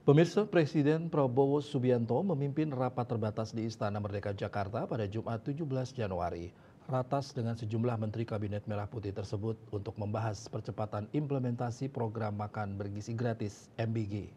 Pemirsa, Presiden Prabowo Subianto memimpin rapat terbatas di Istana Merdeka Jakarta pada Jumat 17 Januari. Ratas dengan sejumlah Menteri Kabinet Merah Putih tersebut untuk membahas percepatan implementasi program makan bergizi gratis (MBG).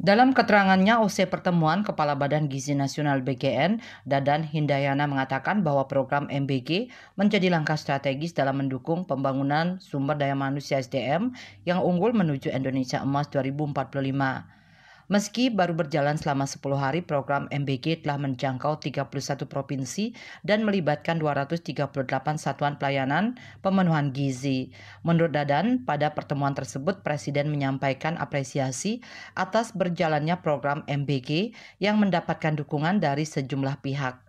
Dalam keterangannya usai pertemuan, Kepala Badan Gizi Nasional BGN, Dadan Hindayana mengatakan bahwa program MBG menjadi langkah strategis dalam mendukung pembangunan sumber daya manusia SDM yang unggul menuju Indonesia Emas 2045. Meski baru berjalan selama 10 hari, program MBG telah menjangkau 31 provinsi dan melibatkan 238 satuan pelayanan pemenuhan gizi. Menurut Dadan, pada pertemuan tersebut Presiden menyampaikan apresiasi atas berjalannya program MBG yang mendapatkan dukungan dari sejumlah pihak.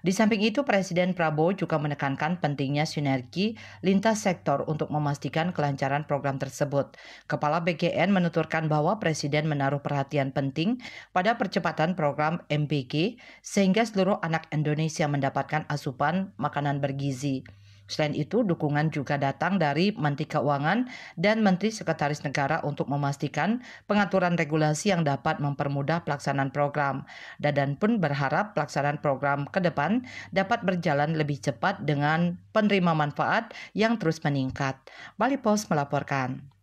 Di samping itu, Presiden Prabowo juga menekankan pentingnya sinergi lintas sektor untuk memastikan kelancaran program tersebut. Kepala BGN menuturkan bahwa Presiden menaruh perhatian penting pada percepatan program MBG sehingga seluruh anak Indonesia mendapatkan asupan makanan bergizi. Selain itu, dukungan juga datang dari Menteri Keuangan dan Menteri Sekretaris Negara untuk memastikan pengaturan regulasi yang dapat mempermudah pelaksanaan program. Dadan pun berharap pelaksanaan program ke depan dapat berjalan lebih cepat dengan penerima manfaat yang terus meningkat. Bali Post melaporkan.